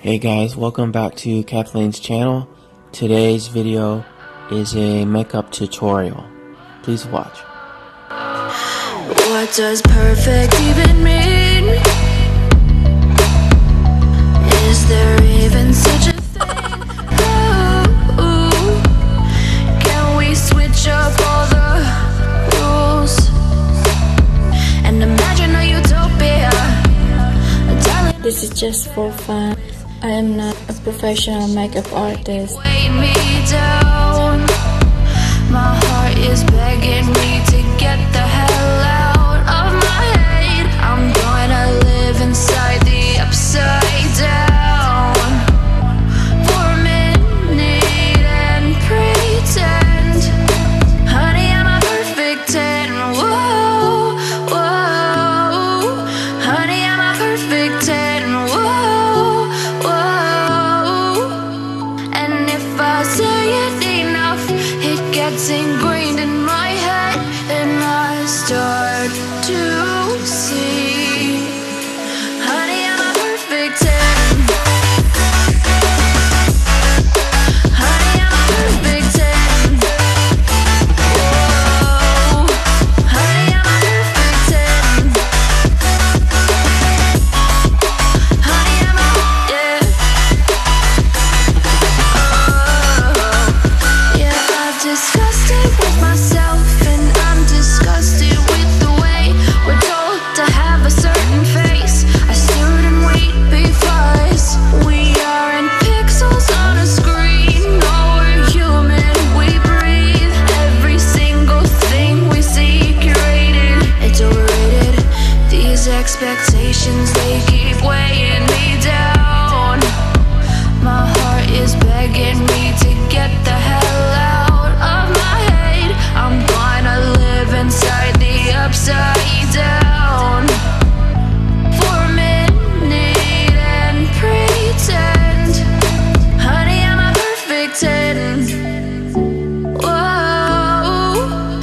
Hey guys, welcome back to Cathlaine's channel. Today's video is a makeup tutorial. Please watch. What does perfect even mean? Is there even such a thing? Ooh, can we switch up all the rules and imagine a utopia? This is just for fun. I am not a professional makeup artist. Weigh me down. My heart is begging me to get the hell out of my head. I'm gonna live inside the upside down for a minute and pretend, honey, I'm a perfect 10. Whoa, whoa, honey, I'm a perfect 10. Whoa, whoa, and if I say it enough, it gets ingrained in my head, and I start to see, honey, I'm a perfect 10. Honey, I'm a perfect 10. Whoa, honey, I'm a perfect 10. Honey, I'm a, yeah. Yeah, I've discussed it with myself, and I'm disgusted with the way we're told to have a certain face, a certain weight, because we aren't pixels on a screen. No, we're human, we breathe. Every single thing we see curated, it's overrated. These expectations, they keep weighing me down. My heart is begging me to get the hell out of my head. I'm gonna live inside the upside down for a minute and pretend, honey, I'm a perfect 10. Whoa,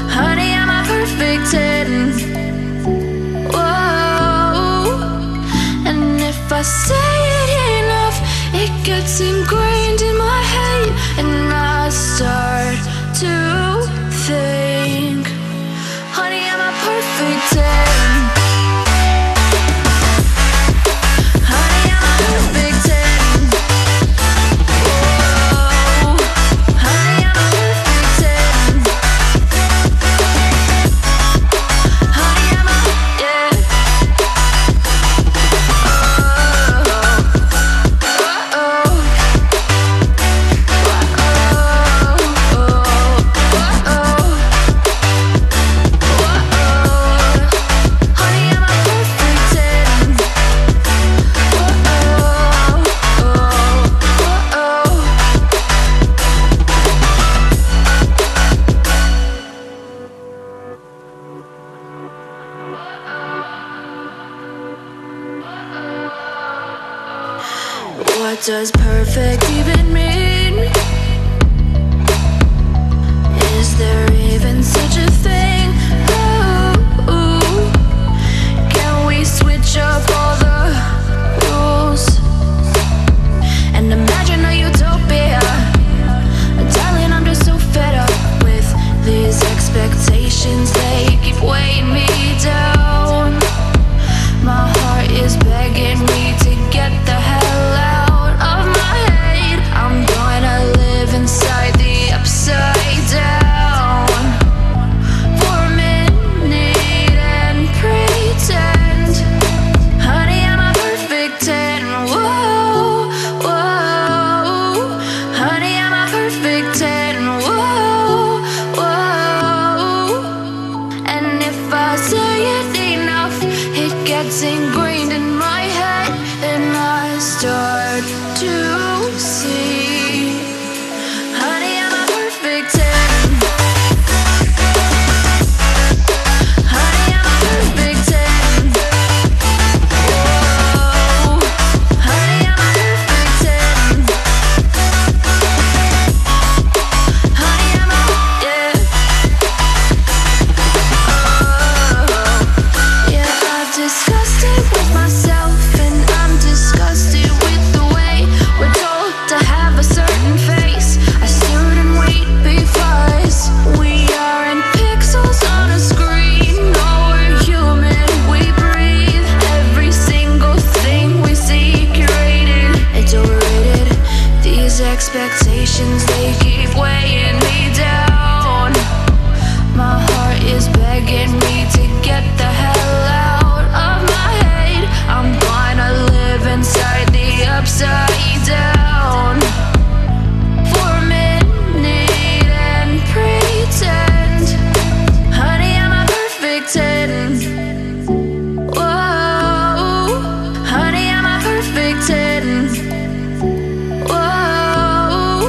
honey, I'm a perfect 10. Whoa, and if I say it enough, it gets ingrained in my head, and I start to think, honey, I'm a perfect 10. Honey, I'm a perfect 10. Whoa, honey, I'm a perfect 10. Honey, I'm a, yeah. What does perfect even mean? Is there even such a thing? Ooh, can we switch up all the rules and imagine a utopia? Darling, I'm just so fed up with these expectations, they keep weighing me down. My heart is begging me to get the hell out of my head. I'm gonna live inside the upside down for a minute and pretend, honey, I'm a perfect 10. Whoa, whoa, honey, I'm a perfect 10. Whoa, whoa, and if I say it enough, it gets ingrained in my head, and I start to see, honey, I'm a perfect 10. Honey, I'm a perfect 10. Whoa, honey, I'm a perfect 10. Honey, I'm a, yeah. Yeah, I've discussed it with myself, and I'm disgusted with the way expectations, they keep weighing me down. My heart is begging me to get the hell out of my head. I'm gonna live inside the upside down for a minute and pretend, honey, I'm a perfect 10. Whoa, honey, I'm a perfect 10. Whoa,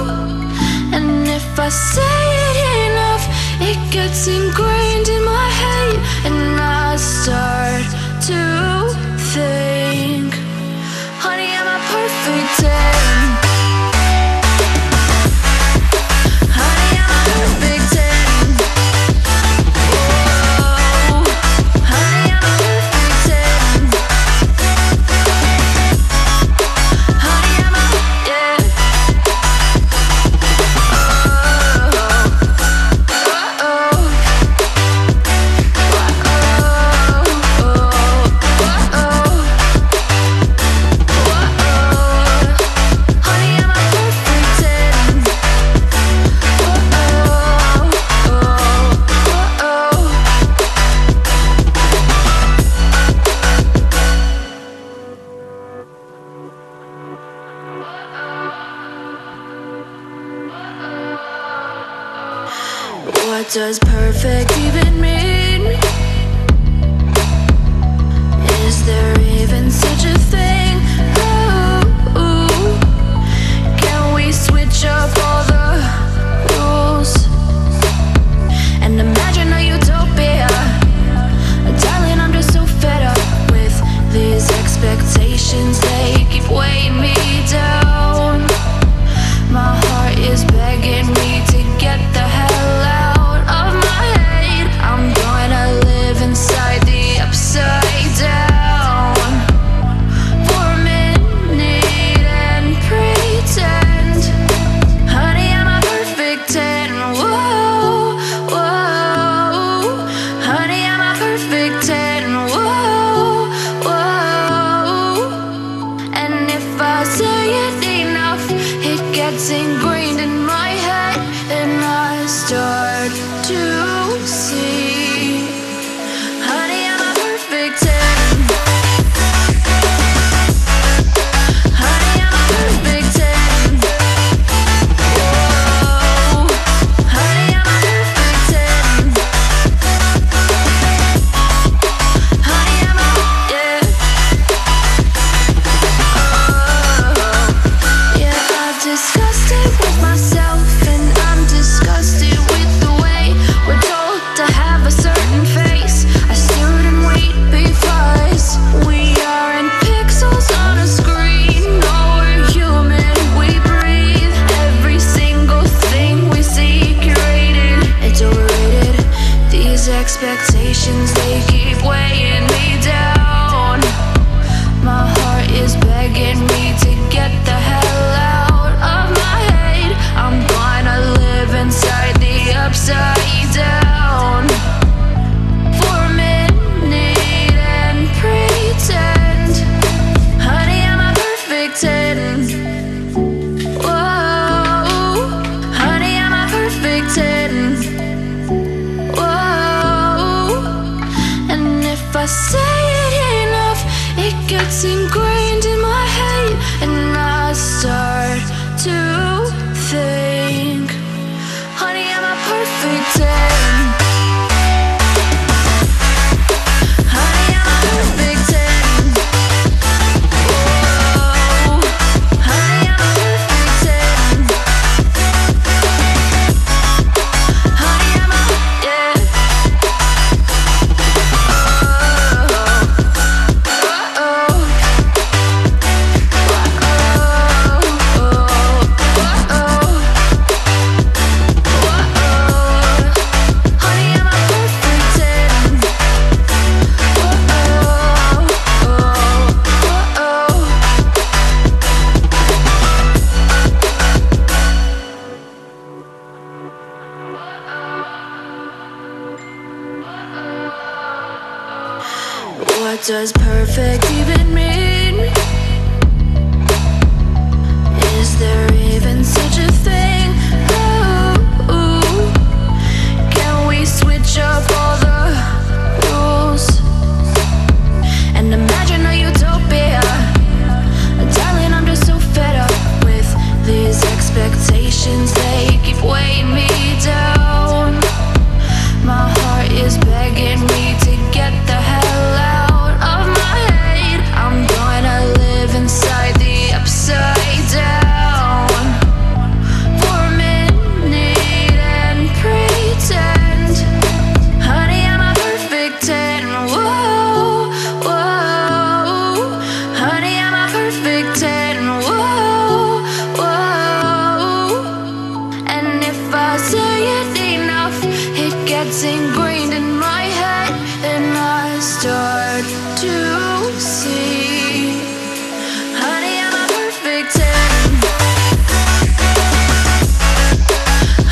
and if I say it enough, it gets ingrained in my head, and I start to think, honey, I'm a perfect 10. Honey, I'm a perfect 10. Whoa, honey, I'm a perfect 10. Honey, I'm a, yeah. What does perfect even mean? Is there even such a thing? Ooh, can we switch up all the rules and imagine a utopia? Darling, I'm just so fed up with these expectations, they keep weighing me down. My heart is begging me to get the hell out of my head. I'm gonna live inside the upside down for a minute and pretend, honey, I'm a perfect 10. Whoa, whoa, honey, I'm a perfect 10. Whoa, whoa, and if I say it enough, it gets ingrained in my head, and I start to see, honey, I'm a perfect 10. Honey, I'm a perfect 10. Whoa, honey, I'm a perfect 10. Honey, I'm a, yeah. Yeah, I've discussed it with myself, and I'm disgusted with the way we're told to have a certain face, a certain weight, because we aren't pixels on a screen. No, we're human, we breathe. Every single thing we see curated, it's overrated. These expectations, they keep weighing me down. My heart is begging me to get the hell out of my head. I'm gonna live inside the upside down for a minute and pretend, honey, I'm a perfect 10. Whoa, honey, I'm a perfect 10. Whoa, and if I say it enough, it gets ingrained in my head, and I start to think, honey, I'm a perfect 10. Honey, I'm a perfect 10. Whoa, honey, I'm a perfect 10. Honey, I'm a, yeah. What does perfect even mean? Is there even such a expectations, they keep weighing me down. My heart is begging me to get the hell out of my head. I'm gonna live inside the upside down for a minute and pretend, honey, I'm a perfect 10. Whoa, whoa, honey, I'm a perfect 10. Whoa, whoa, and if I say it enough, it gets ingrained in my head, and I start to see, honey, I'm a perfect 10.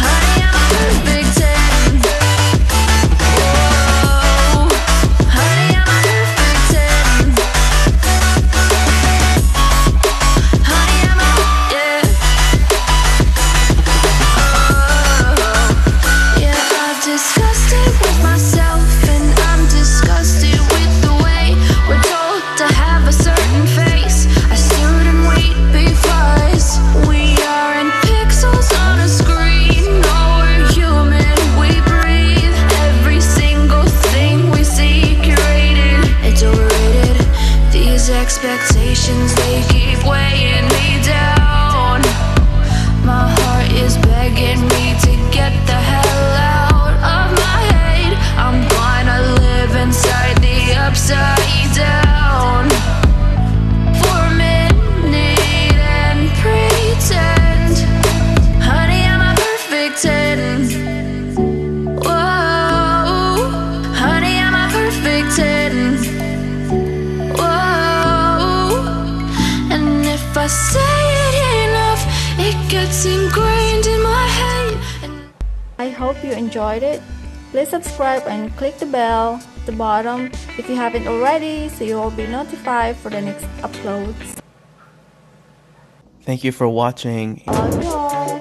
Honey, I'm a perfect 10. Whoa, honey, I'm a perfect 10. Honey, I'm a, yeah. Yeah, I've discussed it with myself, and I'm disgusted with the way we're told to have a certain face, a certain weight, because we aren't pixels on a screen. No, we're human, we breathe. Every single thing we see curated, it's overrated. These expectations, they keep weighing me down. My heart is begging me to get the hell out of my head. I'm gonna live inside the upside down for a minute and pretend, honey, I'm a perfect 10. Whoa, honey, I'm a perfect 10. Whoa, and if I say it enough, it gets ingrained in my head. I hope you enjoyed it. Please subscribe and click the bell at the bottom if you haven't already, so you will be notified for the next uploads. Thank you for watching. Love you all.